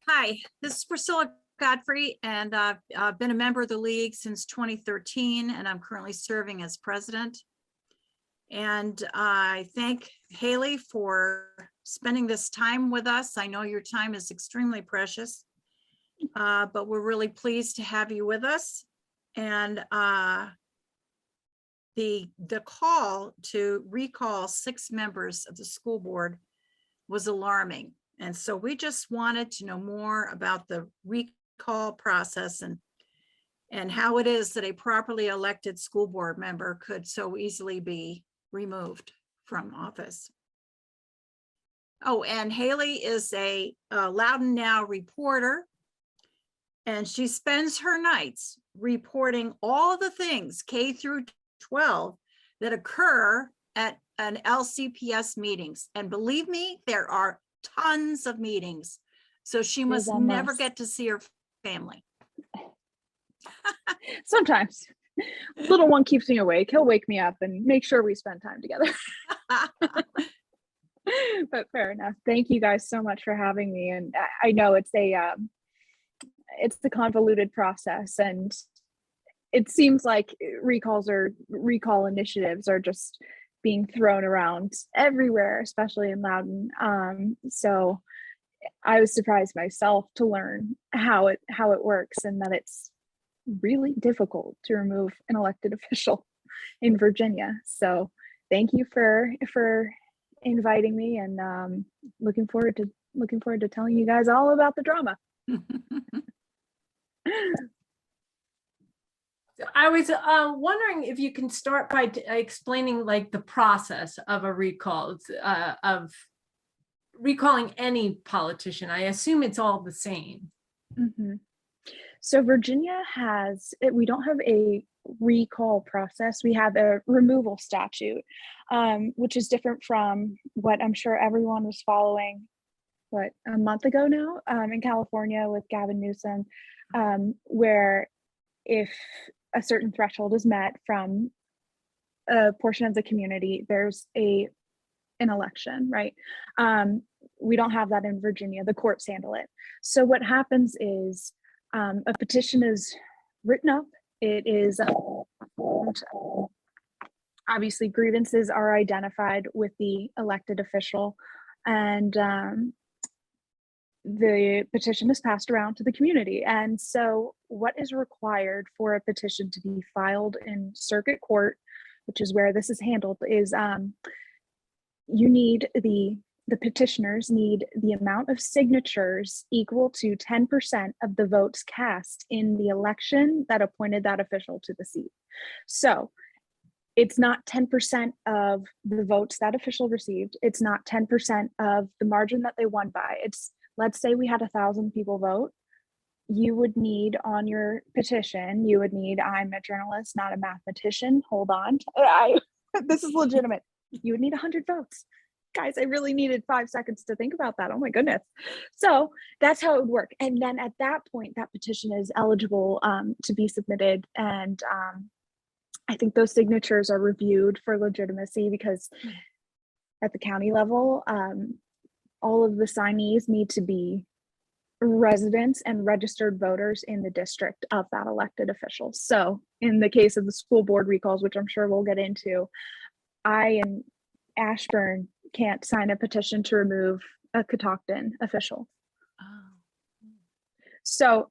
Hi, this is Priscilla Godfrey, and I've been a member of the league since 2013, and I'm currently serving as president. And I thank Hayley for spending this time with us. I know your time is extremely precious, but we're really pleased to have you with us. And the call to recall 6 members of the school board was alarming. And so we just wanted to know more about the recall process and how it is that a properly elected school board member could so easily be removed from office. Oh, and Hayley is a Loudoun Now reporter, and she spends her nights reporting all the things K through 12 that occur at an LCPS meetings. And believe me, there are tons of meetings. So she must never get to see her family. Sometimes. Little one keeps me awake. He'll wake me up and make sure we spend time together. But fair enough. Thank you guys so much for having me. And I know it's a convoluted process, and it seems like recall initiatives are just being thrown around everywhere, especially in Loudoun. So I was surprised myself to learn how it works, and that it's really difficult to remove an elected official in Virginia. So thank you for inviting me, and looking forward to telling you guys all about the drama. I was wondering if you can start by explaining like the process of a recall, of recalling any politician. I assume it's all the same. Mm-hmm. So Virginia we don't have a recall process. We have a removal statute, which is different from what I'm sure everyone was following, a month ago now, in California with Gavin Newsom, where if a certain threshold is met from a portion of the community, there's an election, right? We don't have that in Virginia. The courts handle it. So what happens is a petition is written up. It is obviously grievances are identified with the elected official, and the petition is passed around to the community. And so what is required for a petition to be filed in circuit court, which is where this is handled, is you need the petitioners need the amount of signatures equal to 10% of the votes cast in the election that appointed that official to the seat. So it's not 10% of the votes that official received. It's not 10% of the margin that they won by. It's, let's say we had 1,000 people vote. You would need on your petition, I'm a journalist, not a mathematician. Hold on. This is legitimate. You would need 100 votes. Guys, I really needed 5 seconds to think about that. Oh my goodness. So that's how it would work. And then at that point, that petition is eligible to be submitted. And I think those signatures are reviewed for legitimacy, because at the county level, all of the signees need to be residents and registered voters in the district of that elected official. So in the case of the school board recalls, which I'm sure we'll get into, I in Ashburn can't sign a petition to remove a Catoctin official. Oh. So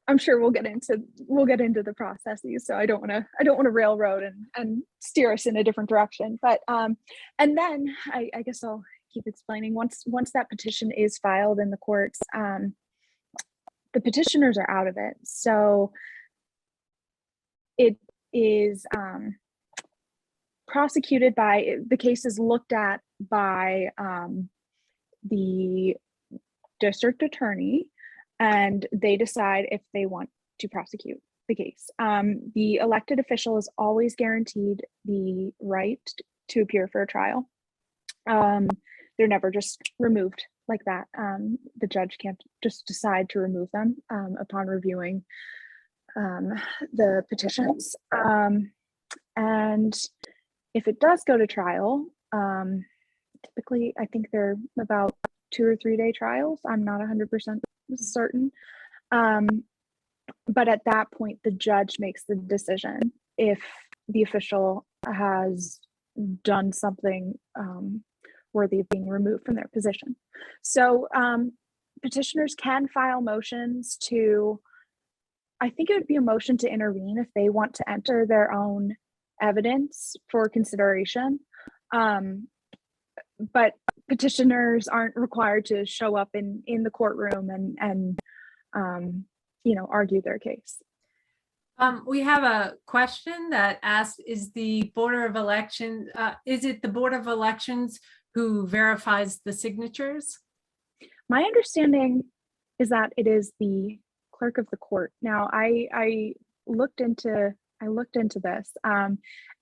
I'm sure we'll get into the processes. So I don't want to railroad and steer us in a different direction. But and then I guess I'll keep explaining. Once that petition is filed in the courts, the petitioners are out of it. So it is prosecuted by, the case is looked at by the district attorney, and they decide if they want to prosecute the case. The elected official is always guaranteed the right to appear for a trial. They're never just removed like that. The judge can't just decide to remove them upon reviewing the petitions. And if it does go to trial, typically I think they're about 2 or 3 day trials. I'm not 100% certain. But at that point, the judge makes the decision if the official has done something worthy of being removed from their position. So petitioners can file motions to, I think it would be a motion to intervene if they want to enter their own evidence for consideration. But petitioners aren't required to show up in the courtroom and argue their case. We have a question that asks, is the Board of Elections, is it the Board of Elections who verifies the signatures? My understanding is that it is the clerk of the court. Now, I looked into this,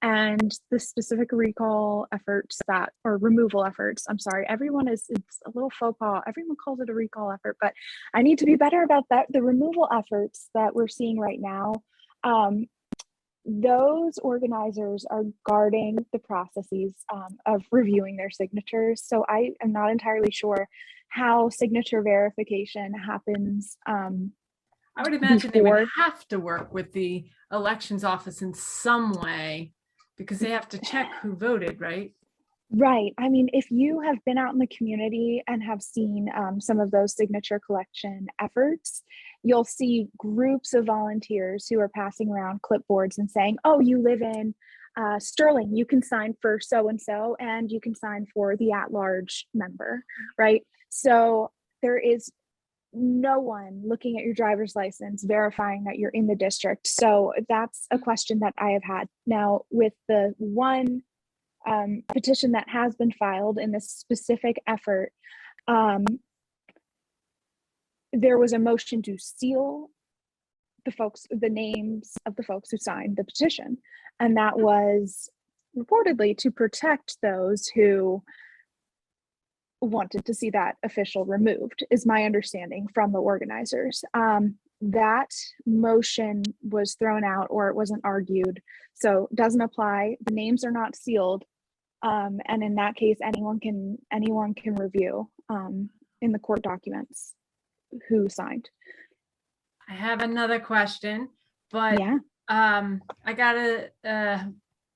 and the specific recall efforts or removal efforts, I'm sorry, it's a little faux pas. Everyone calls it a recall effort, but I need to be better about that. The removal efforts that we're seeing right now, those organizers are guarding the processes of reviewing their signatures. So I am not entirely sure how signature verification happens. I would imagine they would before. have to work with the elections office in some way because they have to check who voted, right? Right. I mean, if you have been out in the community and have seen some of those signature collection efforts, you'll see groups of volunteers who are passing around clipboards and saying, oh, you live in Sterling, you can sign for so-and-so, and you can sign for the at-large member, right? So there is no one looking at your driver's license verifying that you're in the district. So that's a question that I have had. Now, with the one petition that has been filed in this specific effort, there was a motion to seal the names of the folks who signed the petition. And that was reportedly to protect those who wanted to see that official removed, is my understanding from the organizers. That motion was thrown out, or it wasn't argued, so doesn't apply. The names are not sealed, and in that case, anyone can review in the court documents who signed. I have another question, but Yeah. I gotta.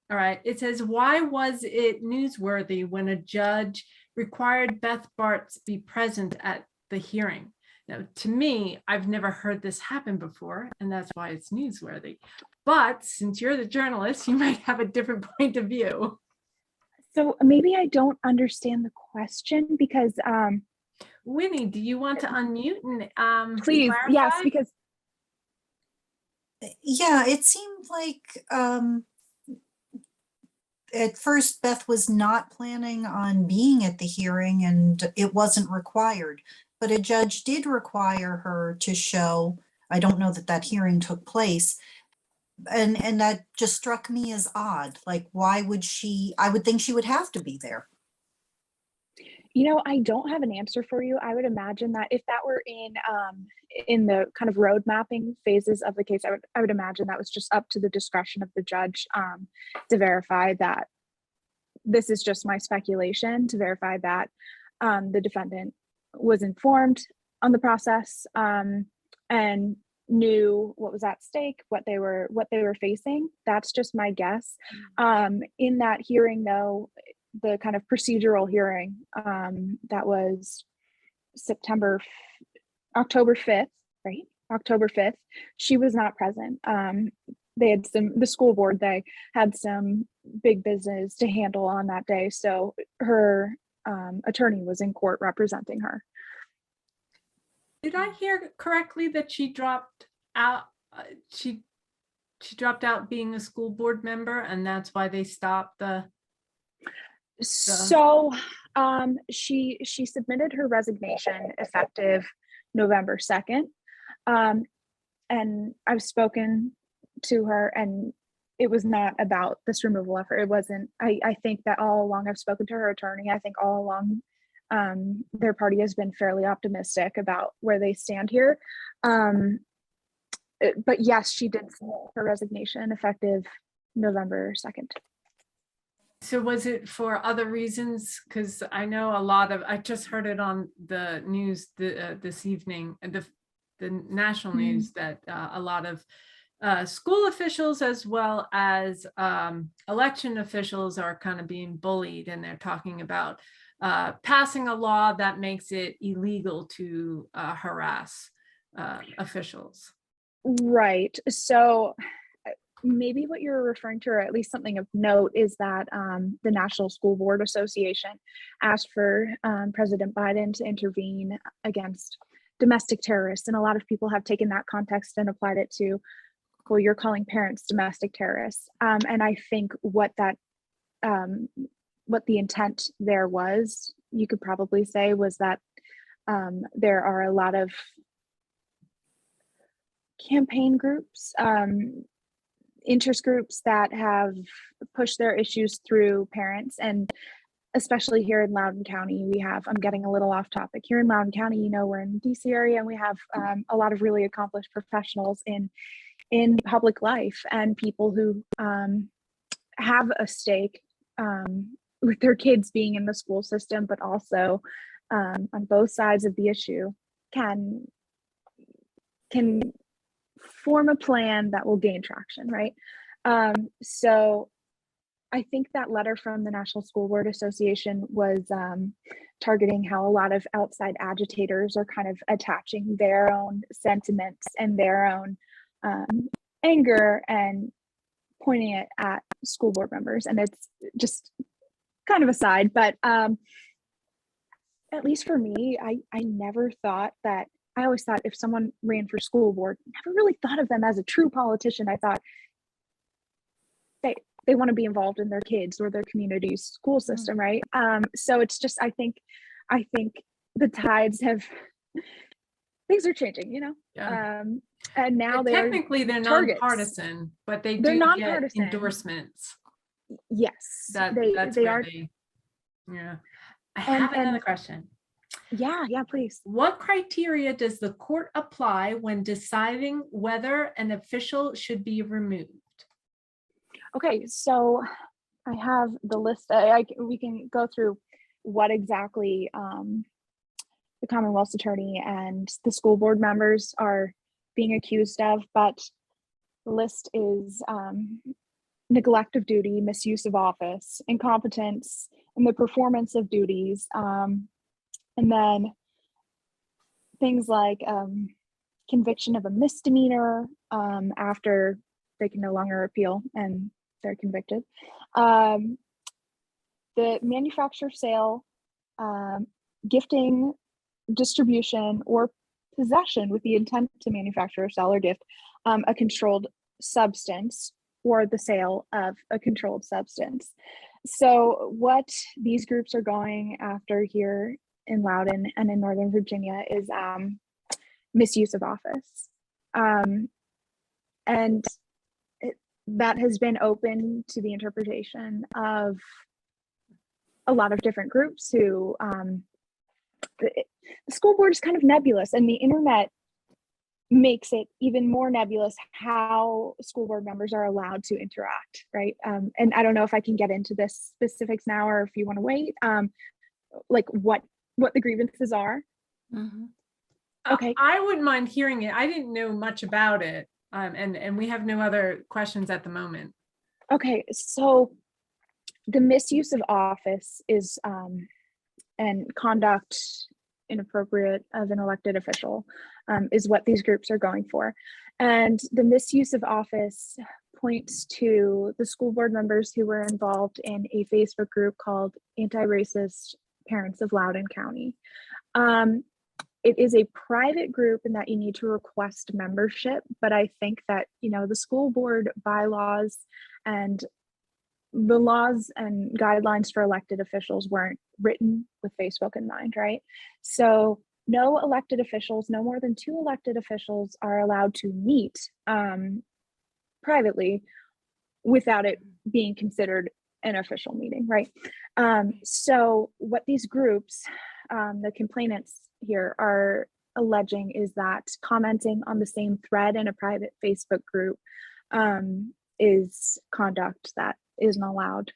All right. It says, why was it newsworthy when a judge required Beth Bart to be present at the hearing? Now, to me, I've never heard this happen before, and that's why it's newsworthy. But since you're the journalist, you might have a different point of view. So maybe I don't understand the question because Winnie, do you want to unmute and please, clarify? yes, because yeah, it seemed like at first Beth was not planning on being at the hearing and it wasn't required, but a judge did require her to show. I don't know that hearing took place, and that just struck me as odd. Like, why would she? I would think she would have to be there. I don't have an answer for you. I would imagine that if that were in the kind of road mapping phases of the case, I would imagine that was just up to the discretion of the judge to verify that. This is just my speculation, to verify that the defendant was informed on the process and knew what was at stake, what they were facing. That's just my guess. In that hearing, though, the kind of procedural hearing that was October 5th, right? October 5th, she was not present. The school board, they had some big business to handle on that day. So her attorney was in court representing her. Did I hear correctly that she dropped out? She dropped out being a school board member, and that's why they stopped the. So she submitted her resignation effective November 2nd. And I've spoken to her, and it was not about this removal effort. It wasn't. I think that all along I've spoken to her attorney. I think all along their party has been fairly optimistic about where they stand here. But yes, she did submit her resignation effective November 2nd. So was it for other reasons? Because I know I just heard it on the news this evening, the national news, that a lot of school officials as well as election officials are kind of being bullied, and they're talking about passing a law that makes it illegal to harass officials. Right. So maybe what you're referring to, or at least something of note, is that the National School Board Association asked for President Biden to intervene against domestic terrorists. And a lot of people have taken that context and applied it to, well, you're calling parents domestic terrorists. And I think what the intent there was, you could probably say, was that there are a lot of campaign groups, interest groups that have pushed their issues through parents. And especially here in Loudoun County, we have, I'm getting a little off topic, here in Loudoun County, you know, we're in the DC area, and we have a lot of really accomplished professionals in public life, and people who have a stake with their kids being in the school system, but also on both sides of the issue can form a plan that will gain traction, right? So I think that letter from the National School Board Association was targeting how a lot of outside agitators are kind of attaching their own sentiments and their own anger and pointing it at school board members. And it's just kind of a side, but at least for me, I never thought that, I always thought if someone ran for school board, never really thought of them as a true politician. I thought they want to be involved in their kids or their community's school system, right? So it's just, I think the tides have, things are changing, you know? Yeah. And now technically they're targets. nonpartisan, but they're They're do nonpartisan. get endorsements. Yes, That's they where are. Yeah. I have another question. Yeah, please. What criteria does the court apply when deciding whether an official should be removed? Okay, so I have the list. We can go through what exactly the Commonwealth's attorney and the school board members are being accused of, but the list is neglect of duty, misuse of office, incompetence in the performance of duties, and then things like conviction of a misdemeanor after they can no longer appeal and they're convicted. The manufacture, sale, gifting, distribution, or possession with the intent to manufacture, sell, or gift a controlled substance, or the sale of a controlled substance. So what these groups are going after here in Loudoun and in Northern Virginia is misuse of office. And that has been open to the interpretation of a lot of different groups who, the school board is kind of nebulous, and the internet makes it even more nebulous how school board members are allowed to interact, right? And I don't know if I can get into this specifics now, or if you want to wait, like what the grievances are. Mm-hmm. Okay. I wouldn't mind hearing it. I didn't know much about it. And we have no other questions at the moment. Okay, so the misuse of office is and conduct inappropriate of an elected official is what these groups are going for. And the misuse of office points to the school board members who were involved in a Facebook group called Anti-Racist Parents of Loudoun County. It is a private group in that you need to request membership, but I think that, you know, the school board bylaws and the laws and guidelines for elected officials weren't written with Facebook in mind, right? So no elected officials, no more than 2 elected officials are allowed to meet privately without it being considered an official meeting, right? So what these groups, the complainants here, are alleging is that commenting on the same thread in a private Facebook group is conduct that isn't allowed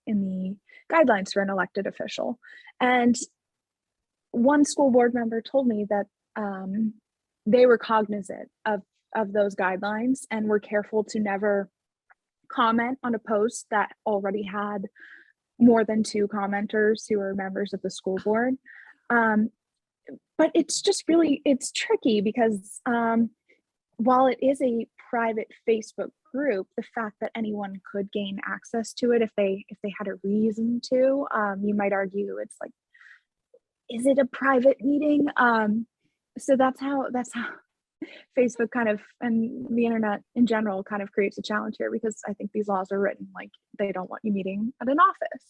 in the guidelines for an elected official. And one school board member told me that they were cognizant of those guidelines and were careful to never comment on a post that already had more than 2 commenters who are members of the school board. But it's just really, it's tricky because while it is a private Facebook group, the fact that anyone could gain access to it if they had a reason to, you might argue it's like, is it a private meeting? So that's how Facebook kind of, and the internet in general, kind of creates a challenge here, because I think these laws are written like they don't want you meeting at an office.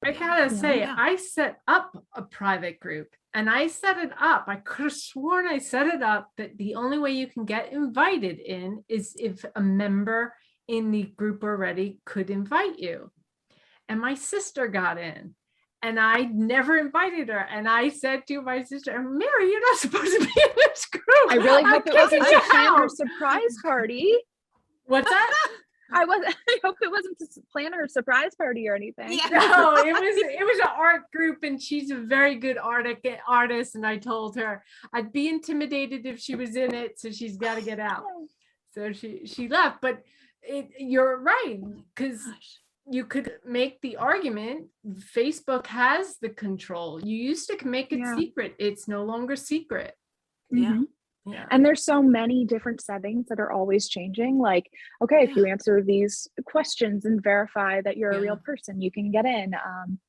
I gotta say, yeah. I set up a private group, and I set it up. I could have sworn I set it up that the only way you can get invited in is if a member in the group already could invite you. And my sister got in, and I never invited her. And I said to my sister, Mary, you're not supposed to be in this group. I really hope it wasn't kicking to you plan her out." surprise party. What's that? I hope it wasn't to plan her surprise party or anything. Yeah. No, it was an art group, and she's a very good artist. And I told her I'd be intimidated if she was in it, so she's got to get out. So she left. But you're right, because you could make the argument Facebook has the control. You used to make it Yeah. secret. It's no longer secret. Yeah. Mhm. Yeah. And there's so many different settings that are always changing. Like, okay, if you answer these questions and verify that you're a real person, you can get in.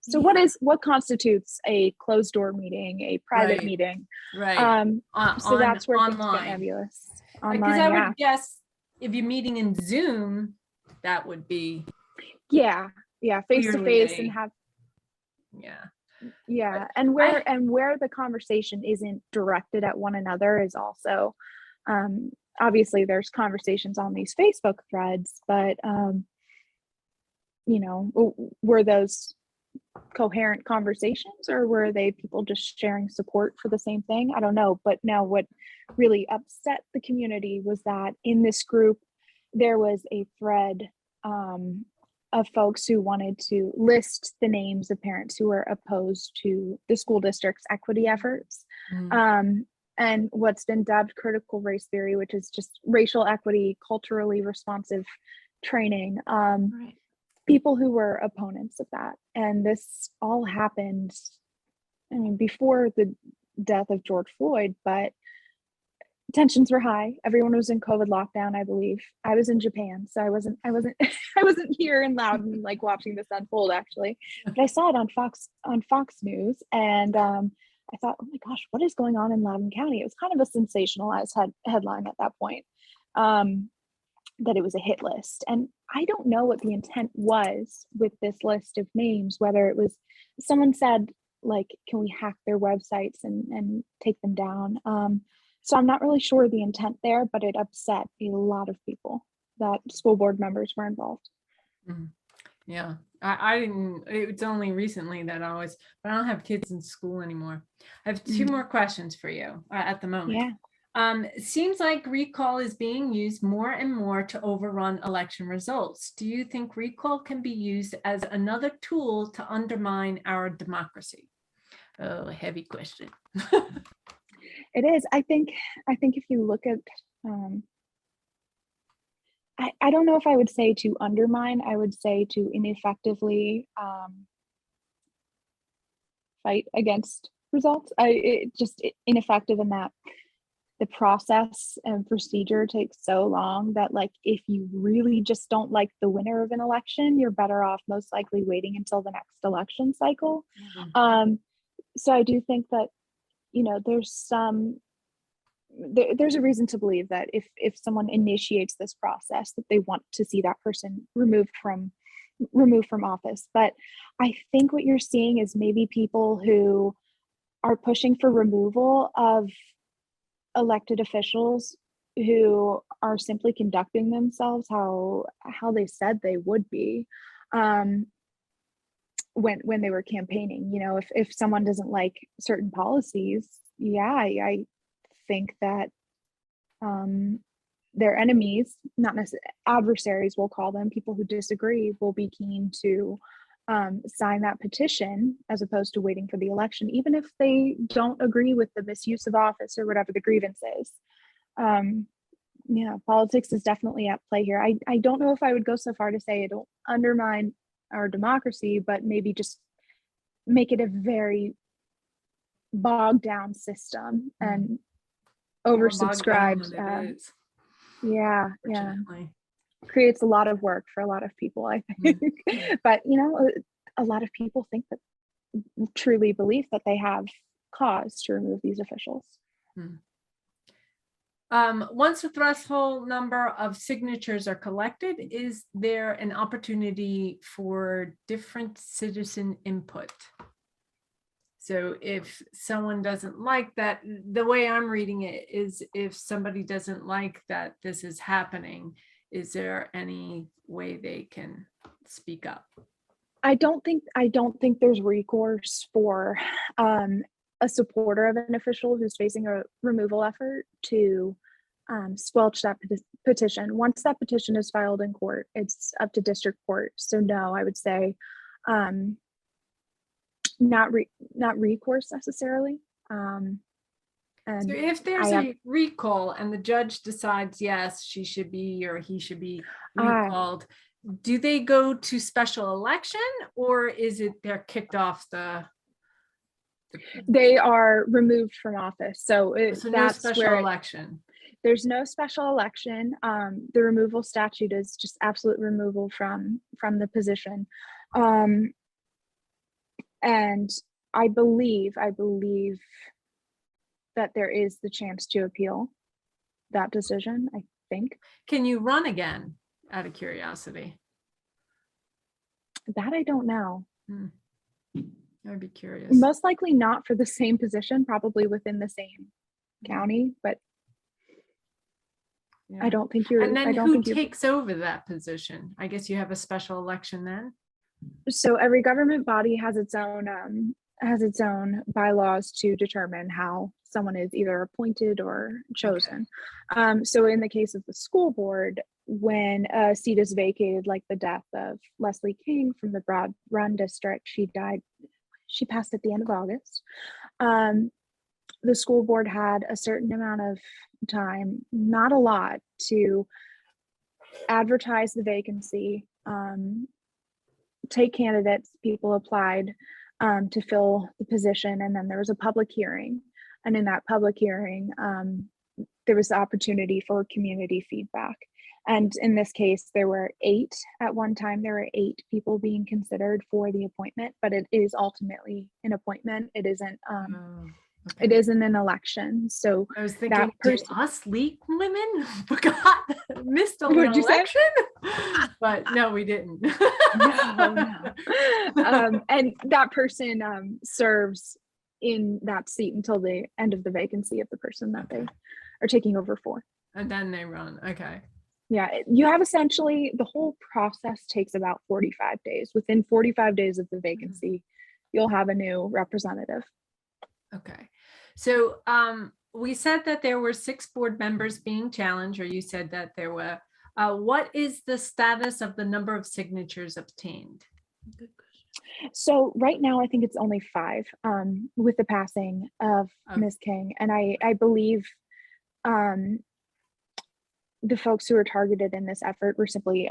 So what constitutes a closed door meeting, a private Right. meeting? Right. So that's where things get online. nebulous. Because Online, I yeah. would guess if you're meeting in Zoom, that would be, Yeah, face to face Clearly and have, yeah. yeah, and where the conversation isn't directed at one another is also, obviously there's conversations on these Facebook threads, but were those coherent conversations, or were they people just sharing support for the same thing? I don't know. But now what really upset the community was that in this group there was a thread of folks who wanted to list the names of parents who were opposed to the school district's equity efforts. And what's been dubbed critical race theory, which is just racial equity, culturally responsive training. Right. People who were opponents of that. And this all happened, I mean, before the death of George Floyd, but tensions were high. Everyone was in COVID lockdown, I believe. I was in Japan, so I wasn't I wasn't here in Loudoun like watching this unfold actually. But I saw it on Fox News, and I thought, oh my gosh, what is going on in Loudoun County? It was kind of a sensationalized headline at that point. That it was a hit list. And I don't know what the intent was with this list of names, whether it was someone said, like, can we hack their websites and take them down? So I'm not really sure the intent there, but it upset a lot of people that school board members were involved. Yeah, I didn't, it's only recently that but I don't have kids in school anymore. I have 2 more questions for you at the moment. Yeah. Seems like recall is being used more and more to overrun election results. Do you think recall can be used as another tool to undermine our democracy? Oh, a heavy question. It is. I think if you look at, I don't know if I would say to undermine, I would say to ineffectively fight against results. Just ineffective in that the process and procedure takes so long that, like, if you really just don't like the winner of an election, you're better off most likely waiting until the next election cycle. So I do think that, there's a reason to believe that if someone initiates this process, that they want to see that person removed from office. But I think what you're seeing is maybe people who are pushing for removal of elected officials who are simply conducting themselves how they said they would be when they were campaigning. If someone doesn't like certain policies, I think that their enemies, not necessarily adversaries, we'll call them, people who disagree, will be keen to sign that petition as opposed to waiting for the election, even if they don't agree with the misuse of office or whatever the grievance is. Yeah, politics is definitely at play here. I don't know if I would go so far to say it'll undermine our democracy, but maybe just make it a very bogged down system and More bogged down oversubscribed. than it is, Yeah, fortunately. creates a lot of work for a lot of people, I think. But a lot of people think that, truly believe that they have cause to remove these officials. Once the threshold number of signatures are collected, is there an opportunity for different citizen input? So if someone doesn't like that, the way I'm reading it is, if somebody doesn't like that this is happening, is there any way they can speak up? I don't think there's recourse for a supporter of an official who's facing a removal effort to squelch that petition. Once that petition is filed in court, it's up to district court. So no, I would say not recourse necessarily. And So if there's a recall and the judge decides, yes, she should be, or he should be recalled, do they go to special election, or is it they're kicked off they are removed from office? So no that's special where election. There's no special election. The removal statute is just absolute removal from the position. And I believe that there is the chance to appeal that decision, I think. Can you run again, out of curiosity? That I don't know. I'd be curious. Most likely not for the same position, probably within the same county, but Yeah. I don't think you're. And then I don't who think takes over that position? I guess you have a special election then? So every government body has its own bylaws to determine how someone is either appointed or chosen. So in the case of the school board, when a seat is vacated, like the death of Leslie King from the Broad Run district, she passed at the end of August. The school board had a certain amount of time, not a lot, to advertise the vacancy, take candidates. People applied to fill the position, and then there was a public hearing. And in that public hearing, there was the opportunity for community feedback. And in this case, there were 8 at one time. There were 8 people being considered for the appointment, but it is ultimately an appointment. It isn't. It isn't an election. So I was thinking, did us leak women missed an election? But no, we didn't. No. And that person serves in that seat until the end of the vacancy of the person that they are taking over for. And then they run. Okay. Yeah, you have essentially, the whole process takes about 45 days. Within 45 days of the vacancy, you'll have a new representative. Okay. So we said that there were 6 board members being challenged, or you said that there were. What is the status of the number of signatures obtained? Good question. So right now, I think it's only 5 with the passing of Ms. King. And I believe the folks who were targeted in this effort were simply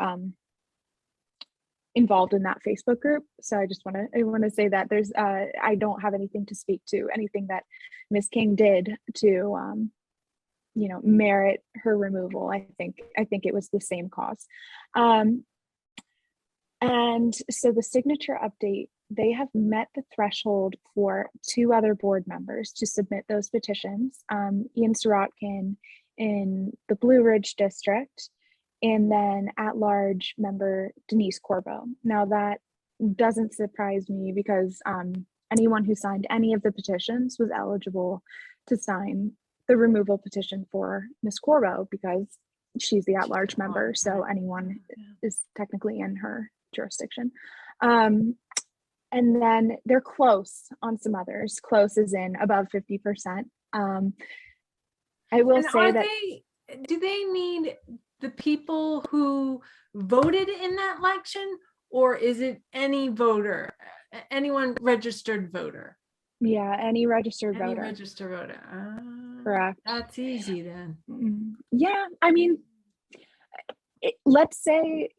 involved in that Facebook group. So I want to say that there's I don't have anything to speak to anything that Ms. King did to merit her removal. I think it was the same cause. And so the signature update, they have met the threshold for 2 other board members to submit those petitions. Ian Sirotkin in the Blue Ridge district, and then at-large member Denise Corbo. Now that doesn't surprise me because anyone who signed any of the petitions was eligible to sign the removal petition for Ms. Corbo because she's the at-large member, so anyone is technically in her jurisdiction. And then they're close on some others. Close is in above 50%. I will say that. Do they need the people who voted in that election, or is it any voter, anyone registered voter? Yeah, any registered Any voter. registered voter. Ah, Correct. That's easy then. Yeah, I mean, let's say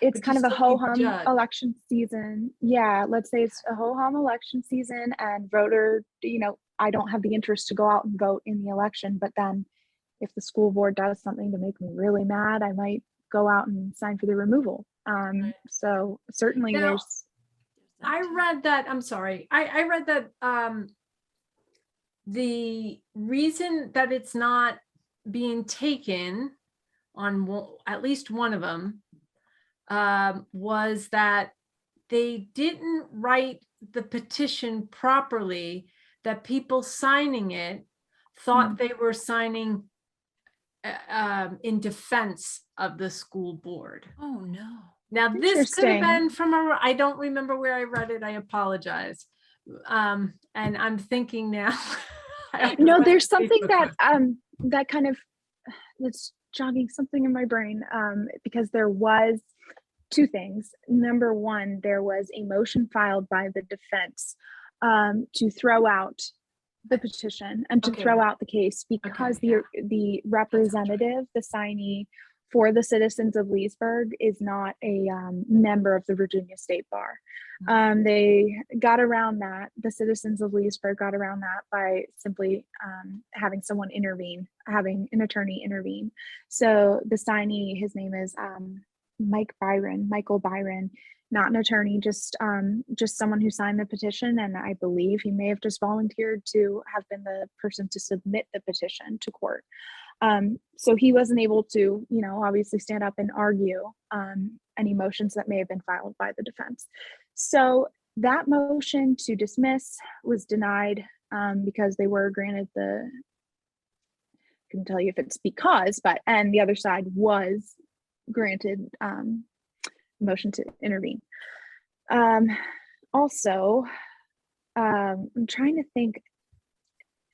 it's But kind you of a still need the ho-hum judge. election season. Yeah, let's say it's a ho-hum election season and voter, I don't have the interest to go out and vote in the election, but then if the school board does something to make me really mad, I might go out and sign for the removal. Right. So certainly Now, there's, I read that, I'm sorry, I read that the reason that it's not being taken on at least one of them was that they didn't write the petition properly, that people signing it thought they were signing in defense of the school board. Oh, no. Now, this could have Interesting. been from I don't remember where I read it. I apologize. And I'm thinking now. no, there's something that that kind of that's jogging something in my brain, because there was two things. Number one, there was a motion filed by the defense to throw out the petition and to Okay. throw out the case because Okay, the representative, the signee for the citizens of Leesburg, is not a member of the Virginia State Bar. They got around that. The citizens of Leesburg got around that by simply having someone intervene, having an attorney intervene. So the signee, his name is Michael Byron, not an attorney, just someone who signed the petition. And I believe he may have just volunteered to have been the person to submit the petition to court. So he wasn't able to, obviously stand up and argue any motions that may have been filed by the defense. So that motion to dismiss was denied because they were granted I couldn't tell you if it's because, and the other side was granted motion to intervene. Also, I'm trying to think.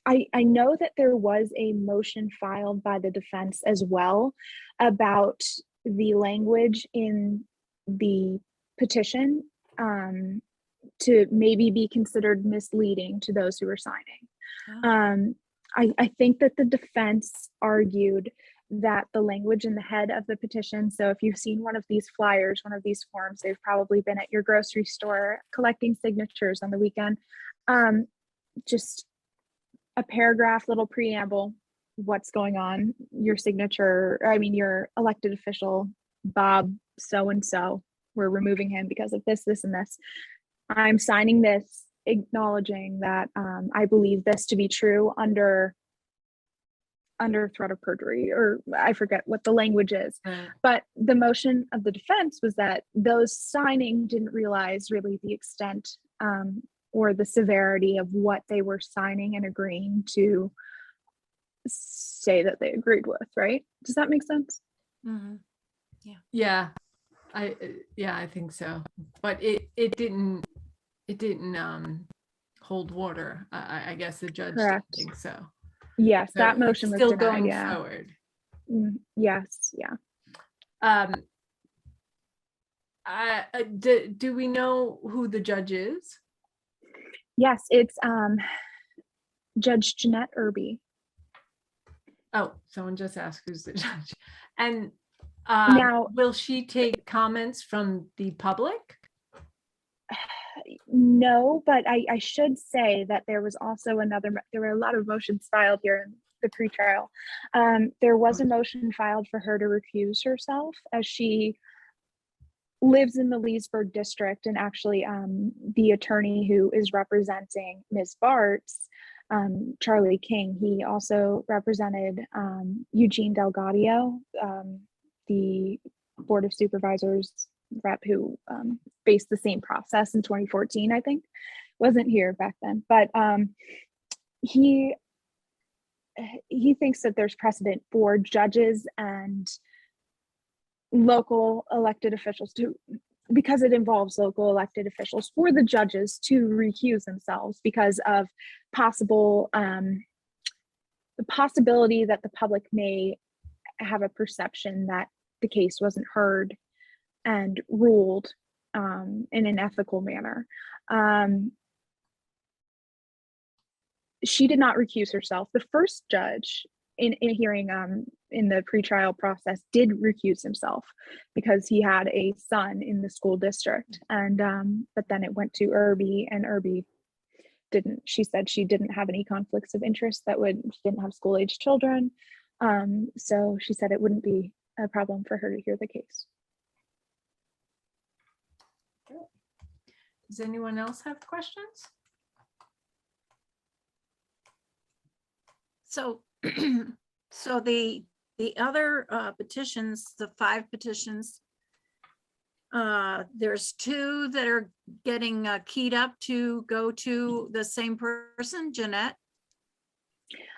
I know that there was a motion filed by the defense as well about the language in the petition to maybe be considered misleading to those who were signing. I think that the defense argued that the language in the head of the petition, so if you've seen one of these flyers, one of these forms, they've probably been at your grocery store collecting signatures on the weekend. Just a paragraph, little preamble, what's going on, your signature, your elected official, Bob so-and-so, we're removing him because of this, and this. I'm signing this, acknowledging that I believe this to be true under threat of perjury, or I forget what the language is. Right. But the motion of the defense was that those signing didn't realize really the extent or the severity of what they were signing and agreeing to say that they agreed with, right? Does that make sense? Mhm. Yeah, I think so. But it didn't hold water. I guess the judge didn't Correct. think so. Yes, So that motion it's was still denied. going Yeah. forward. Yes. Yeah. Do we know who the judge is? Yes, it's Judge Jeanette Irby. Oh, someone just asked who's the judge. And Now, will she take comments from the public? no, but I should say that there was also there were a lot of motions filed here in the pretrial. There was a motion filed for her to recuse herself, as she lives in the Leesburg district, and actually the attorney who is representing Ms. Bart's, Charlie King, he also represented Eugene Delgadio, the Board of Supervisors rep who faced the same process in 2014, I think. Wasn't here back then, but he thinks that there's precedent for judges and local elected officials because it involves local elected officials, for the judges to recuse themselves because of the possibility that the public may have a perception that the case wasn't heard and ruled in an ethical manner. She did not recuse herself. The first judge in a hearing in the pretrial process did recuse himself because he had a son in the school district, and but then it went to Irby, and Irby didn't. She said she didn't have any conflicts of interest she didn't have school-age children, so she said it wouldn't be a problem for her to hear the case. Does anyone else have questions? So, so the other petitions, the 5 petitions, there's 2 that are getting keyed up to go to the same person, Jeanette.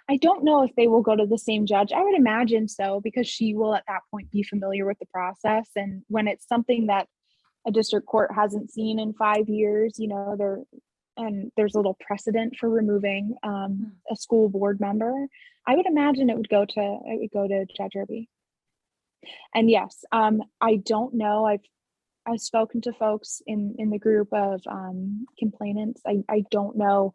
I don't know if they will go to the same judge. I would imagine so, because she will at that point be familiar with the process. And when it's something that a district court hasn't seen in 5 years, you know, there's a little precedent for removing a school board member, I would imagine it would go to Judge Irby. And yes, I don't know. I've spoken to folks in the group of complainants. I don't know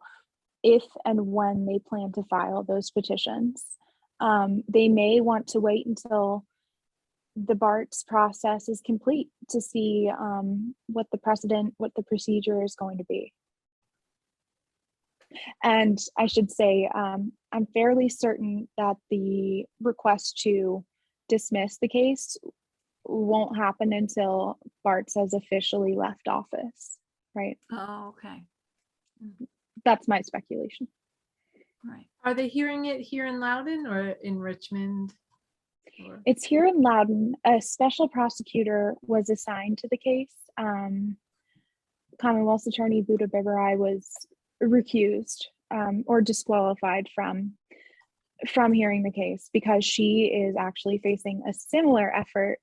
if and when they plan to file those petitions. They may want to wait until the Bart's process is complete to see what the procedure is going to be. And I should say, I'm fairly certain that the request to dismiss the case won't happen until Bart's has officially left office, right? Oh, okay. That's my speculation. Right. Are they hearing it here in Loudoun or in Richmond? It's here in Loudoun. A special prosecutor was assigned to the case. Commonwealth's attorney Buddha Biberai was recused or disqualified from hearing the case because she is actually facing a similar effort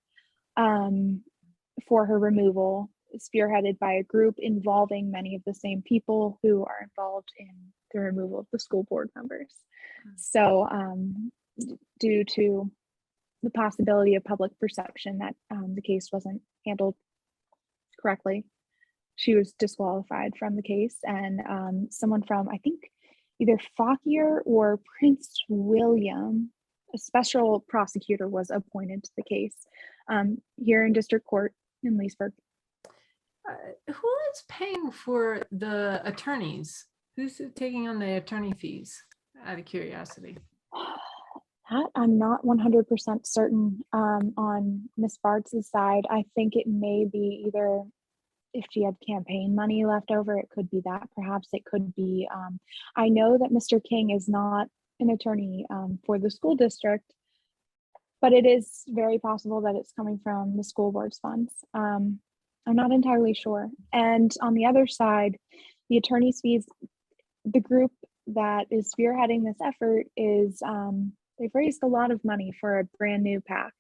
for her removal, spearheaded by a group involving many of the same people who are involved in the removal of the school board members. So due to the possibility of public perception that the case wasn't handled correctly, she was disqualified from the case, and someone from, I think, either Fauquier or Prince William, a special prosecutor, was appointed to the case here in district court in Leesburg. Who is paying for the attorneys? Who's taking on the attorney fees, out of curiosity? That I'm not 100% certain on Ms. Bart's side. I think it may be either, if she had campaign money left over, it could be that. Perhaps it could be, I know that Mr. King is not an attorney for the school district, but it is very possible that it's coming from the school board's funds. I'm not entirely sure. And on the other side, the attorney's fees, the group that is spearheading this effort is, they've raised a lot of money for a brand new PAC.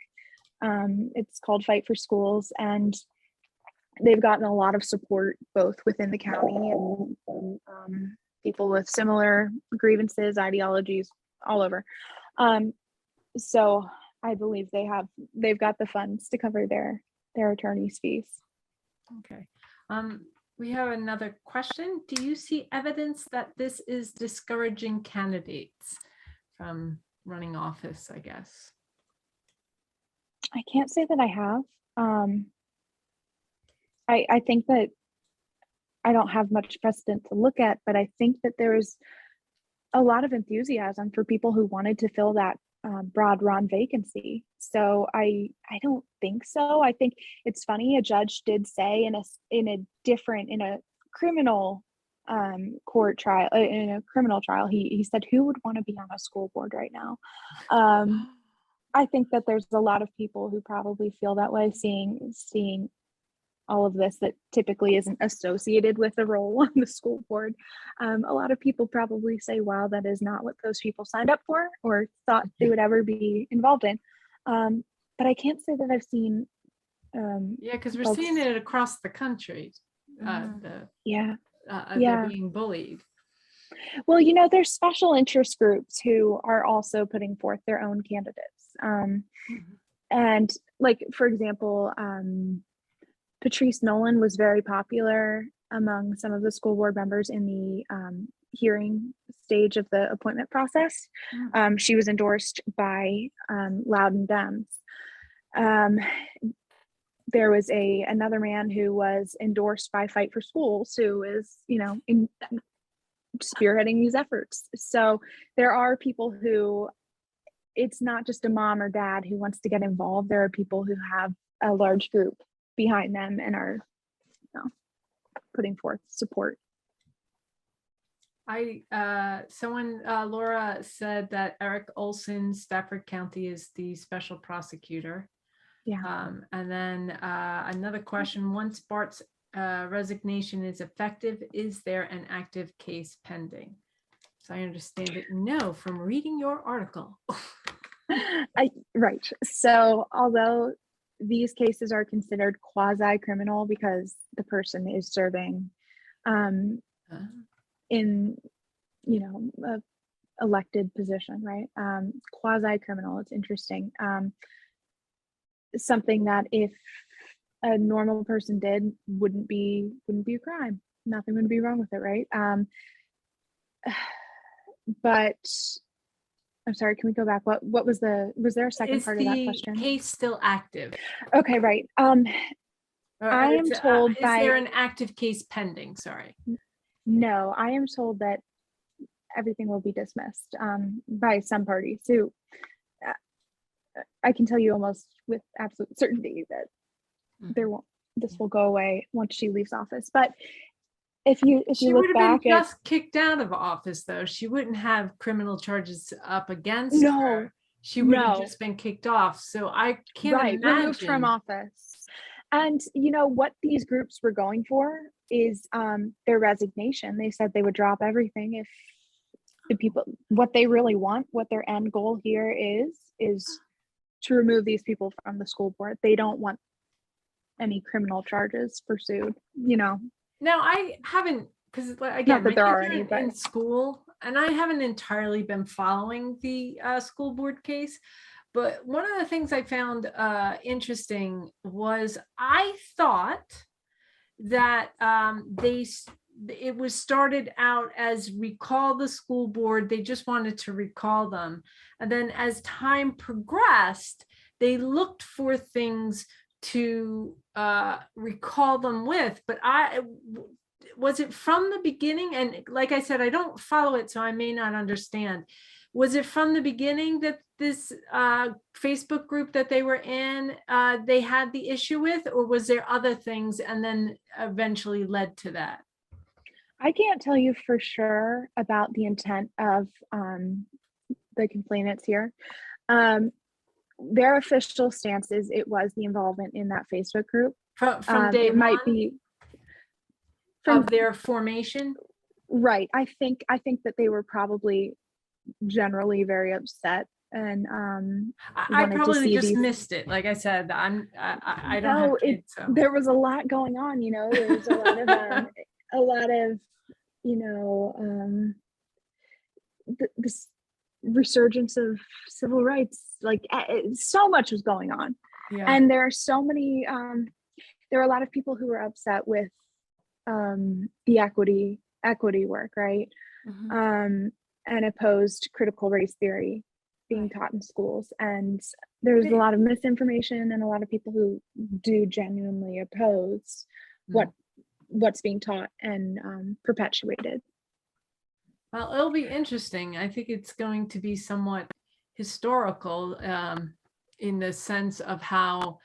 It's called Fight for Schools, and they've gotten a lot of support both within the county and people with similar grievances, ideologies, all over. So I believe they've got the funds to cover their attorney's fees. Okay. We have another question. Do you see evidence that this is discouraging candidates from running office, I guess? I can't say that I have. I think that I don't have much precedent to look at, but I think that there's a lot of enthusiasm for people who wanted to fill that broad run vacancy. So I don't think so. I think it's funny, a judge did say in a criminal court trial, in a criminal trial, he said, who would want to be on a school board right now? I think that there's a lot of people who probably feel that way, seeing all of this that typically isn't associated with a role on the school board. A lot of people probably say, wow, that is not what those people signed up for or thought they would ever be involved in. But I can't say that I've seen. Yeah, because we're seeing it across the country. They're being bullied. Well, you know, there's special interest groups who are also putting forth their own candidates. And like, for example, Patrice Nolan was very popular among some of the school board members in the hearing stage of the appointment process. She was endorsed by Loudoun Dems. There was another man who was endorsed by Fight for Schools, who is, in spearheading these efforts. So there are people who, it's not just a mom or dad who wants to get involved. There are people who have a large group behind them and are putting forth support. Laura said that Eric Olson, Stafford County, is the special prosecutor. Yeah. And then another question, once Bart's resignation is effective, is there an active case pending? So I understand it, no, from reading your article. Right. So although these cases are considered quasi-criminal because the person is serving in, a elected position, right? Quasi-criminal, it's interesting. Something that if a normal person did wouldn't be a crime. Nothing would be wrong with it, right? But I'm sorry, can we go back? What was there a second part of that question? Is the case still active? Okay, right. I am told is there an active case pending? Sorry. No, I am told that everything will be dismissed by some party. So I can tell you almost with absolute certainty that this will go away once she leaves office. But if you look back, been just kicked out of office, though. She wouldn't have criminal charges up against her. She would have just been kicked off. So I can't imagine. Removed from office. And what these groups were going for is their resignation. They said they would drop everything if the people, what they really want, what their end goal here is to remove these people from the school board. They don't want any criminal charges pursued, Now I haven't, because again, not that my there are kids any, in school, and I haven't entirely been following the school board case. But one of the things I found interesting was I thought that it was started out as recall the school board. They just wanted to recall them. And then as time progressed, they looked for things to recall them with. But was it from the beginning? And like I said, I don't follow it, so I may not understand. Was it from the beginning that this Facebook group that they were in, they had the issue with, or was there other things and then eventually led to that? I can't tell you for sure about the intent of the complainants here. Their official stance is it was the involvement in that Facebook group. From day it one might be of their formation? Right. I think that they were probably generally very upset, and I probably just missed it. Like I said, I don't have kids, so. There was a lot going on, there was a lot of this resurgence of civil rights, like so much was going on. Yeah. And there are so many there are a lot of people who were upset with the equity work, right? Mm-hmm. And opposed critical race theory being taught in schools. And there's a lot of misinformation and a lot of people who do genuinely oppose what's being taught and perpetuated. Well, it'll be interesting. I think it's going to be somewhat historical in the sense of how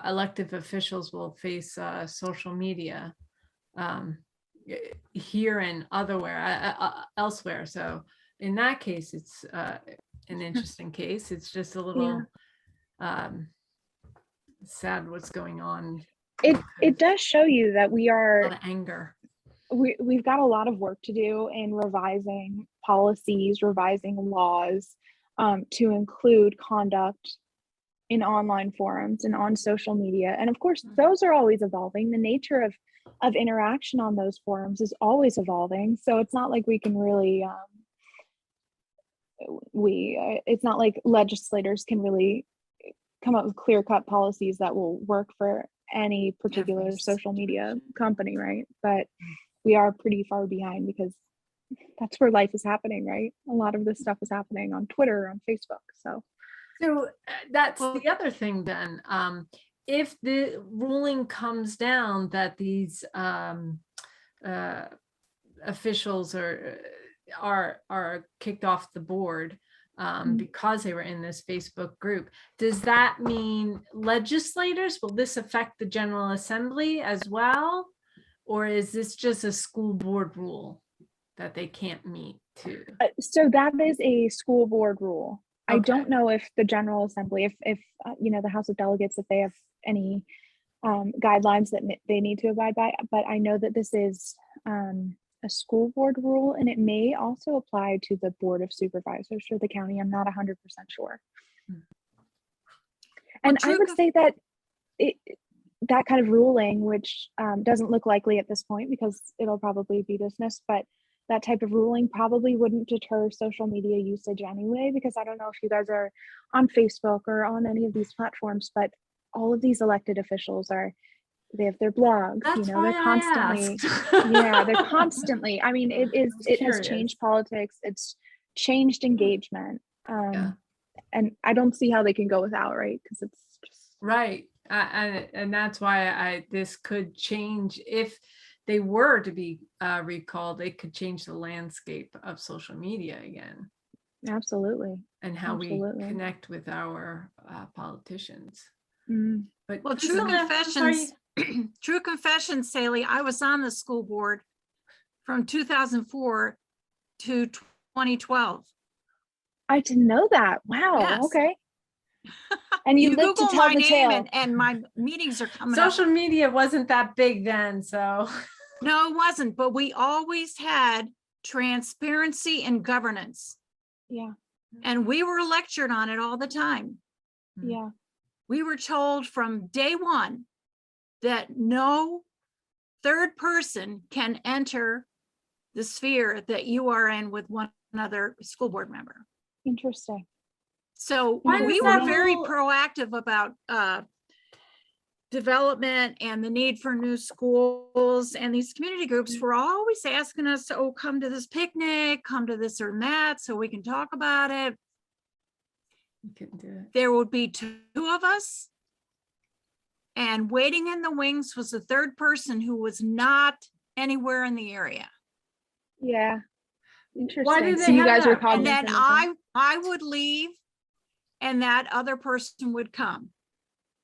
elected officials will face social media here and elsewhere. So in that case, it's an interesting case. It's just a little sad what's going on. It does show you that we are a lot of anger. We've got a lot of work to do in revising policies, revising laws to include conduct in online forums and on social media. And of course, those are always evolving. The nature of interaction on those forums is always evolving. So it's not like we can really, it's not like legislators can really come up with clear-cut policies that will work for any particular Every social media situation. company, right? But we are pretty far behind because that's where life is happening, right? A lot of this stuff is happening on Twitter, on Facebook. So So that's Well- the other thing then. If the ruling comes down that these officials are kicked off the board because they were in this Facebook group, does that mean legislators, will this affect the General Assembly as well? Or is this just a school board rule that they can't meet to? so that is a school board rule. I Okay. don't know if the General Assembly, if the House of Delegates, if they have any guidelines that they need to abide by, but I know that this is a school board rule, and it may also apply to the Board of Supervisors for the county. I'm not 100% sure. And I true would say that that kind of ruling, which doesn't look likely at this point because it'll probably be dismissed, but that type of ruling probably wouldn't deter social media usage anyway, because I don't know if you guys are on Facebook or on any of these platforms, but all of these elected officials they have their blogs, That's they're why constantly, I asked. they're constantly, I mean, it has curious. changed politics. It's changed engagement. Yeah. And I don't see how they can go without, right? Because it's just, Right. And that's why this could change. If they were to be recalled, it could change the landscape of social media again absolutely. and how Absolutely. we connect with our politicians. Mm. But Well, Priscilla, I'm sorry. true confessions, Hayley, I was on the school board from 2004 to 2012. I didn't know that. Wow. Yes. Okay. And you lived to Google tell my the name tale. and my meetings are coming up. Social media wasn't that big then, so. No, it wasn't, but we always had transparency and governance. Yeah. And we were lectured on it all the time. Yeah. We were told from day one that no third person can enter the sphere that you are in with one other school board member. Interesting. So Why we does were that very rule- proactive about development and the need for new schools, and these community groups were always asking us to, come to this picnic, come to this or that, so we can talk about it. You couldn't do it. There would be two of us, and waiting in the wings was the third person who was not anywhere in the area. Yeah. Interesting. Why do they So you have guys were that? And then cognizant of that? I would leave and that other person would come.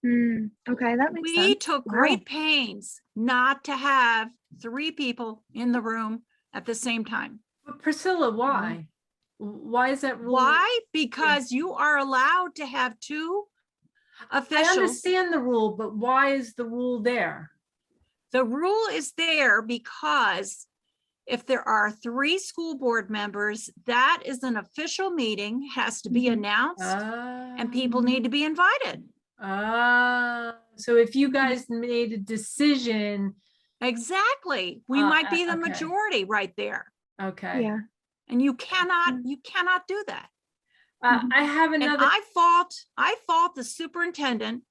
Okay, that makes We sense. took Wow. great pains not to have three people in the room at the same time. But Priscilla, why? Why is that rule? Why? Because you are allowed to have two I officials. understand the rule, but why is the rule there? The rule is there because if there are three school board members, that is an official meeting, has to be Mhm. announced, and people need to be invited. So if you guys made a decision, Exactly. We might be the okay. majority right there. okay. Yeah. And you cannot do that. I have And another. I fault the superintendent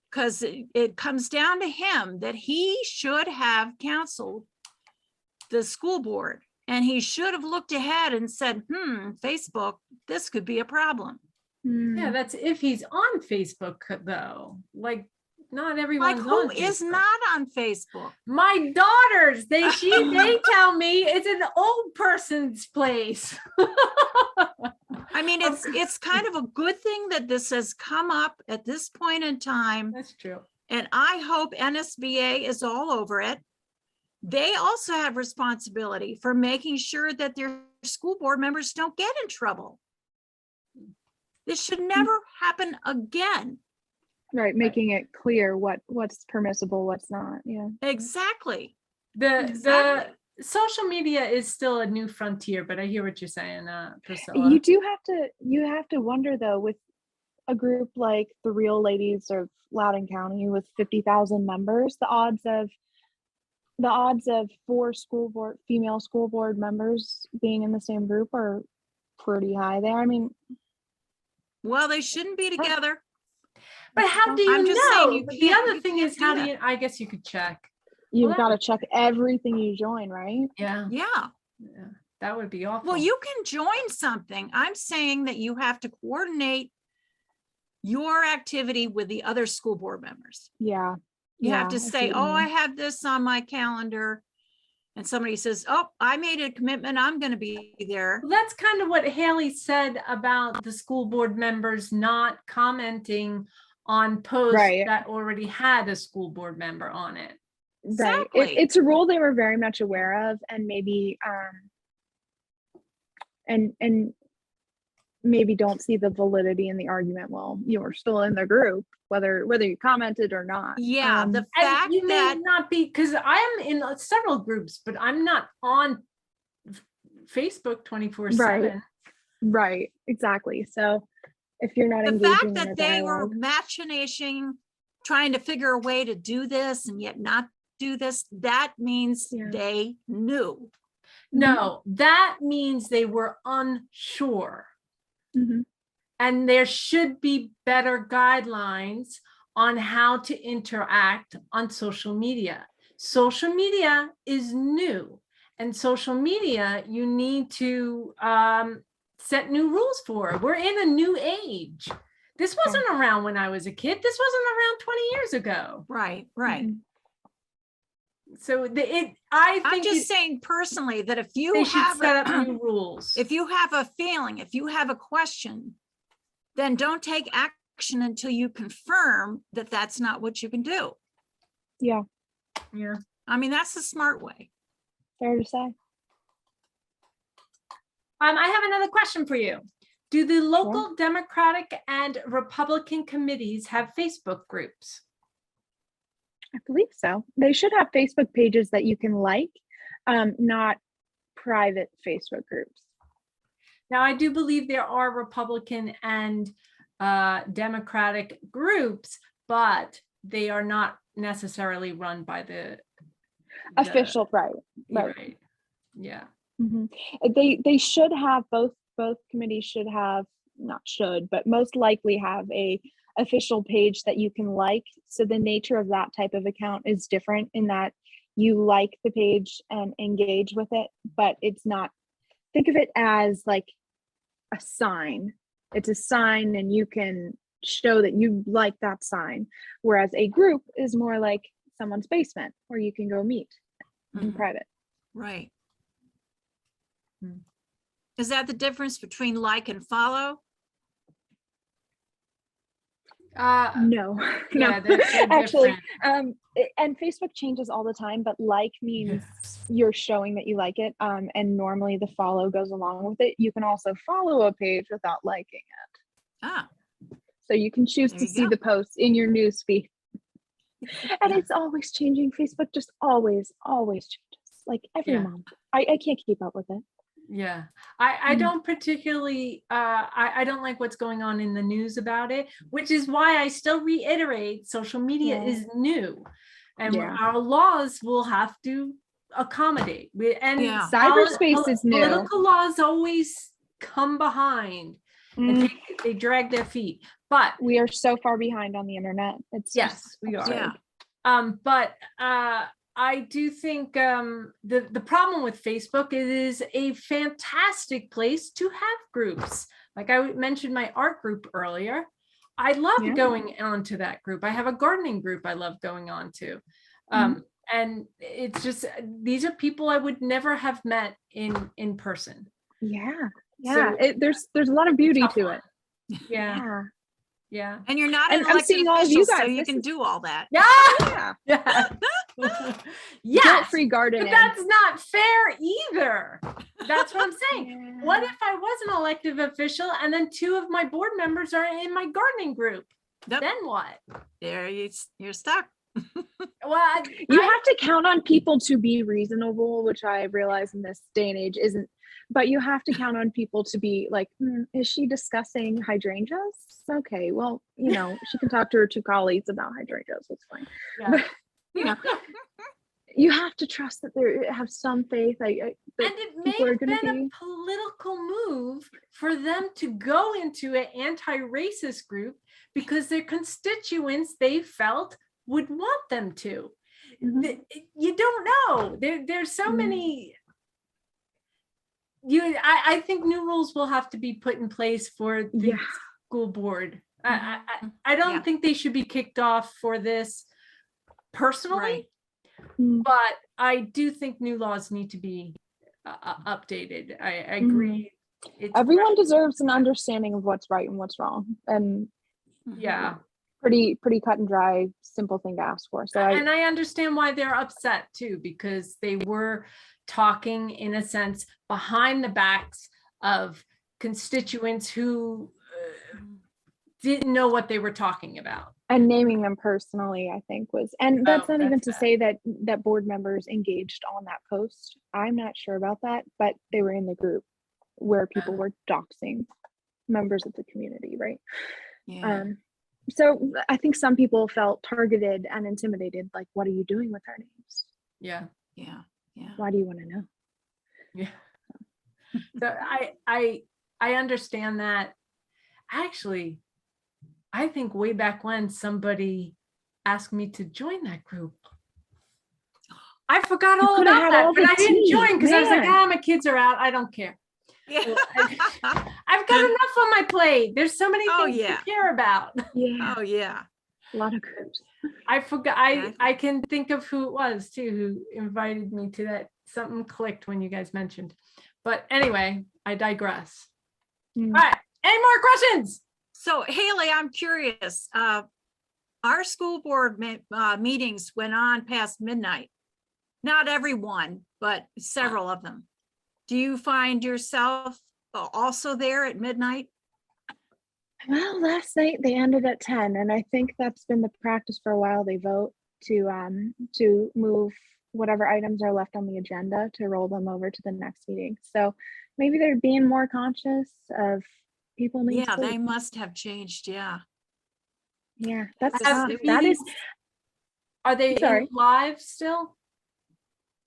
because it comes down to him that he should have counseled the school board, and he should have looked ahead and said, Facebook, this could be a problem. Yeah, that's if he's on Facebook though. Like not Like, everyone's who on is Facebook. not on Facebook? My daughters, they tell me it's an old person's place. I mean, it's kind of a good thing that this has come up at this point in time. That's true. And I hope NSBA is all over it. They also have responsibility for making sure that their school board members don't get in trouble. This should never happen again. Right. Making it clear what's permissible, what's not. Yeah. Exactly. The social media is still a new frontier, but I hear what you're saying, Priscilla. You have to wonder though, with a group like the Real Ladies of Loudoun County with 50,000 members, the odds of four female school board members being in the same group are pretty high there. I mean, Well, they shouldn't be together. But how do I'm you just saying know? you But the can't- other you thing can't is, do how do that. you, I guess you could check. You've Well, got to check everything you join, right? Yeah, Yeah. yeah, that would be awful. Well, you can join something. I'm saying that you have to coordinate your activity with the other school board members. Yeah. You have to I see say, what you oh, I mean. have this on my calendar. And somebody says, oh, I made a commitment, I'm going to be there. Well, that's kind of what Hayley said about the school board members not commenting on posts Right. that already had a school board member on it. Right. Exactly. It's a rule they were very much aware of, and maybe and maybe don't see the validity in the argument. Well, you're still in the group, whether you commented or not. Yeah, the And fact you may that, not be, because I am in several groups, but I'm not on Facebook 24/7. Right, exactly. So if you're not the engaging fact in that a they were dialogue, machinating, trying to figure a way to do this and yet not do this, that means Yeah. they knew. No, that means they were unsure. Mhm. And there should be better guidelines on how to interact on social media. Social media is new, and social media you need to set new rules for. We're in a new age. This wasn't around when I was a kid. This wasn't around 20 years ago. Right, right. Mhm. So I I'm think just saying personally that if you they should have, set up new rules. if you have a feeling, if you have a question, then don't take action until you confirm that that's not what you can do. Yeah, Yeah. I mean, that's the smart way. fair to say. I have another question for you. Do the local Democratic and Republican committees have Facebook groups? I believe so. They should have Facebook pages that you can like, not private Facebook groups. Now, I do believe there are Republican and Democratic groups, but they are not necessarily run by the Official, right? Right. Yeah. Mhm. They should have both committees should have, not should, but most likely have a official page that you can like. So the nature of that type of account is different in that you like the page and engage with it, but it's not, think of it as like a sign. It's a sign and you can show that you like that sign. Whereas a group is more like someone's basement where you can go meet in Mhm. private. Right. Hmm. Is that the difference between like and follow? No, Yeah, no. they're Actually, different. and Facebook changes all the time, but like means you're showing that you like it. And normally the follow goes along with it. You can also follow a page without liking it. Ah, So you can choose There to you see go. the posts in your news feed. And it's always changing. Facebook just always changes. Like every Yeah. month. I can't keep up with it. Yeah, I Mm. don't particularly, I don't like what's going on in the news about it, which is why I still reiterate, social media Yeah. is new. And Yeah. our laws will have to accommodate. And Yeah. Cyberspace is new. Political laws always come behind and Mm, they drag their feet. But we are so far behind on the internet. It's yes, just we are. absurd. yeah. But I do think the problem with Facebook, it is a fantastic place to have groups. Like I mentioned my art group earlier. I love Yeah. going onto that group. I have a gardening group I love going on to. And it's just, these are people I would never have met in person. Yeah. So- There's a lot of beauty Tough to one. it. Yeah. Yeah. And you're not And an I'm elected seeing all of official, you so guys. you This can is- do all that. Yeah. Yeah. Yes. Guilt-free But gardening. that's not fair either. That's what I'm saying. Yeah. What if I was an elected official and then two of my board members are in my gardening group? Yep. Then what? There you're stuck. Well, You have to count on people to be reasonable, which I realize in this day and age isn't, but you have to count on people to be like, is she discussing hydrangeas? Okay, well, she can talk to her two colleagues about hydrangeas. It's fine. yeah. You know, you have to trust that they have some faith. That And it may people are have gonna been be- a political move for them to go into an anti-racist group because their constituents, they felt, would want them to. You don't know. There's so many. I think new rules will have to be put in place for the school board. I don't think they should be kicked off for this personally, but I do think new laws need to be updated. I agree. Everyone deserves an understanding of what's right and what's wrong, and pretty cut and dry, simple thing to ask for. So and I understand why they're upset too, because they were talking in a sense behind the backs of constituents who didn't know what they were talking about. And naming them personally, I think was, and that's not even to say that board members engaged on that post. I'm not sure about that, but they were in the group where people were doxing members of the community, right? So I think some people felt targeted and intimidated, like, what are you doing with our names? Yeah. Why do you want to know? Yeah. So I understand that. Actually, I think way back when somebody asked me to join that group. I forgot all about that, but I didn't join because I was like, my kids are out. I don't care. Yeah. I've got enough on my plate. There's so many things to care about. Yeah. Oh yeah. A lot of groups. I forgot. I can think of who it was too, who invited me to that. Something clicked when you guys mentioned. But anyway, I digress. All right. Any more questions? So Hayley, I'm curious. Our school board meetings went on past midnight. Not everyone, but several of them. Do you find yourself also there at midnight? Well, last night they ended at 10, and I think that's been the practice for a while. They vote to move whatever items are left on the agenda to roll them over to the next meeting. So maybe they're being more conscious of people need sleep. They must have changed. Yeah, that's that is. Are they in live still?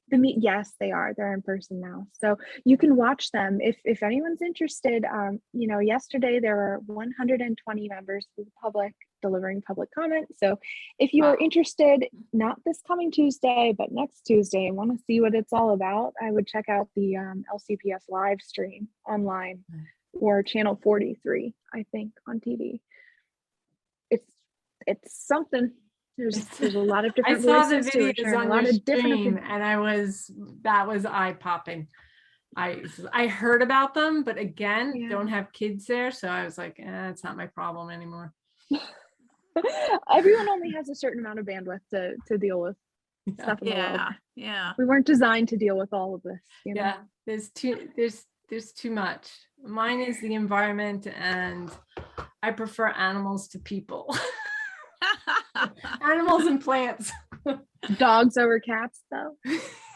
Yes, they are. They're in person now, so you can watch them if anyone's interested. Yesterday there were 120 members of the public delivering public comment. So if you are interested, not this coming Tuesday, but next Tuesday, and want to see what it's all about, I would check out the LCPS live stream online or channel 43, I think, on TV. It's something. There's a lot of different voices to it, on a lot of different, and that was eye-popping. I heard about them, but again, don't have kids there, so I was like, it's not my problem anymore. Everyone only has a certain amount of bandwidth to deal with stuff in the world. Yeah. We weren't designed to deal with all of this. There's too much. Mine is the environment, and I prefer animals to people. Animals and plants. Dogs over cats, though.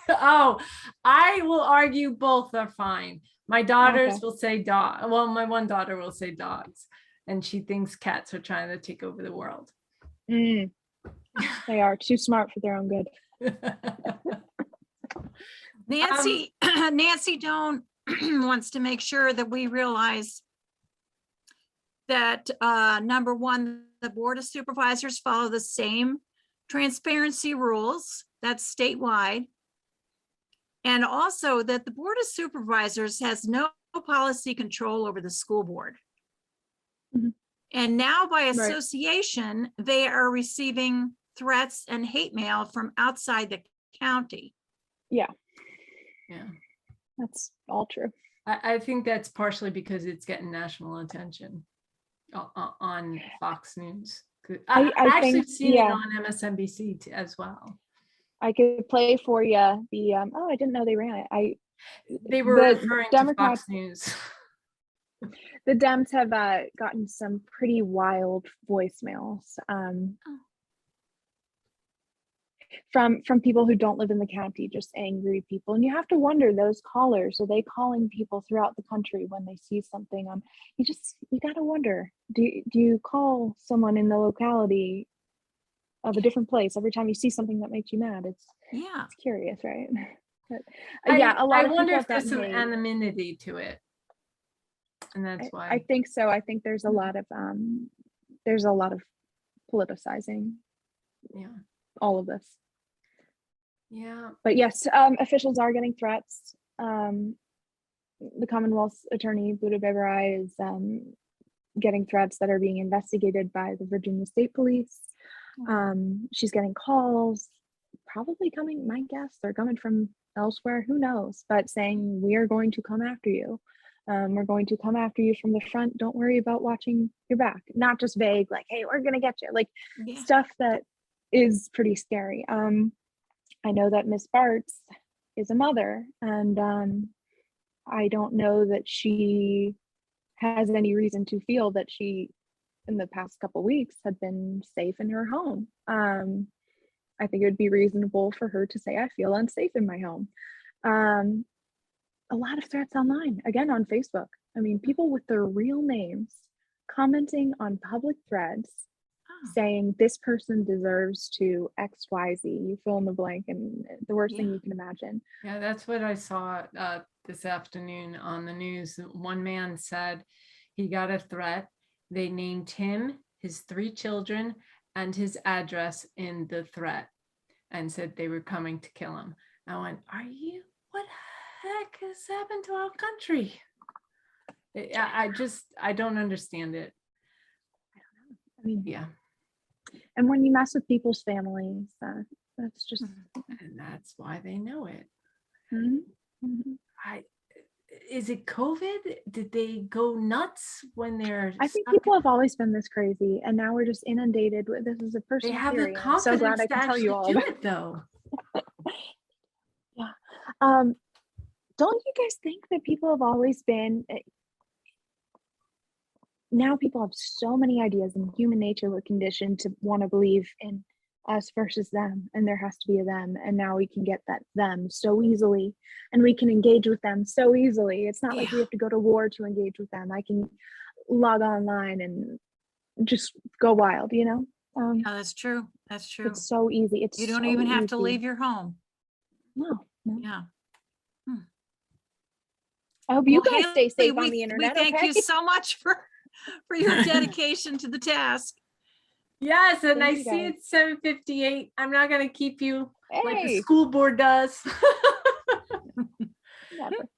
Oh, I will argue both are fine. My daughters will say dog. Well, my one daughter will say dogs, and she thinks cats are trying to take over the world. They are too smart for their own good. Nancy Doan wants to make sure that we realize that number one, the Board of Supervisors follow the same transparency rules, that's statewide. And also that the Board of Supervisors has no policy control over the school board. And now by association, they are receiving threats and hate mail from outside the county. Yeah. That's all true. I think that's partially because it's getting national attention on Fox News. I've actually seen it on MSNBC as well. I could play for you the I didn't know they ran it. They were referring to Fox News. The Dems have gotten some pretty wild voicemails from people who don't live in the county, just angry people. And you have to wonder, those callers, are they calling people throughout the country when they see something on? You got to wonder, do you call someone in the locality of a different place every time you see something that makes you mad? It's curious, right? But, a lot of wonder people if there's some anonymity to it, and that's why I think so. I think there's a lot of there's a lot of politicizing Yeah. all of this. Yeah. But yes, officials are getting threats. The Commonwealth's attorney, Buddha Beberai, is getting threats that are being investigated by the Virginia State Police. She's getting calls, probably coming, my guess, they're coming from elsewhere, who knows, but saying, we are going to come after you. We're going to come after you from the front. Don't worry about watching your back. Not just vague, like, hey, we're going to get you. Like Yeah. stuff that is pretty scary. I know that Miss Bart's is a mother, and I don't know that she has any reason to feel that she, in the past couple weeks, had been safe in her home. I think it would be reasonable for her to say, I feel unsafe in my home. A lot of threats online, again, on Facebook. I mean, people with their real names commenting on public threads saying this person deserves to XYZ, you fill in the blank, and the worst thing Yeah. you can imagine. Yeah, that's what I saw this afternoon on the news. One man said he got a threat. They named him, his 3 children, and his address in the threat, and said they were coming to kill him. I went, what the heck has happened to our country? I don't understand it. I mean, Yeah. and when you mess with people's families, that's just. And that's why they know it. Mhm, mhm. Is it COVID? Did they go nuts when they're I think stuck? people have always been this crazy, and now we're just inundated with this. Is a They personal have the theory. I'm so confidence glad I to can tell you actually all do about it though. Don't you guys think that people have always been, now people have so many ideas, and human nature, we're conditioned to want to believe in us versus them, and there has to be a them, and now we can get that them so easily, and we can engage with them so easily. It's not like we Yeah. have to go to war to engage with them. I can log online and just go wild, you know? Yeah, that's true. That's true. It's so easy. It's You don't so even have to easy. leave your home. No. Yeah. I hope you Well, guys stay Hayley, safe on the internet. We thank Okay? you so much for your dedication to the task. Yes, and Thank I you, see guys. it's 7:58. I'm not going to keep you like the Hey, school board does. never.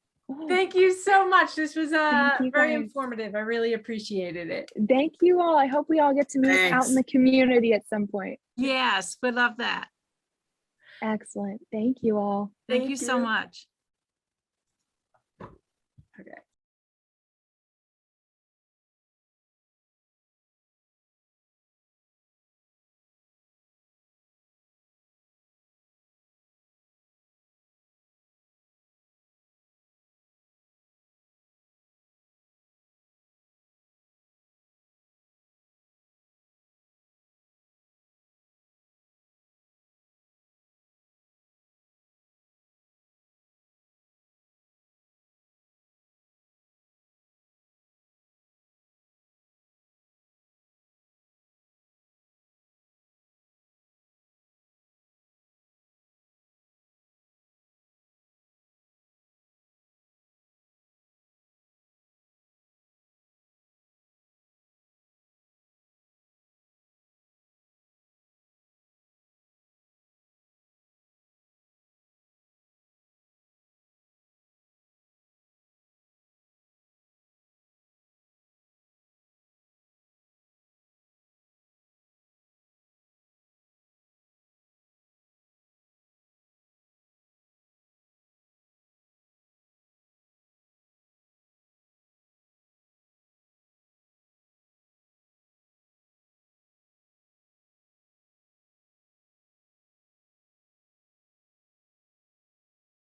Thank you so much. This was Thank you, very guys. informative. I really appreciated it. Thank you all. I hope we all get to meet out Thanks. in the community at some point. Yes, we love that. Excellent. Thank you all. Thank you so much.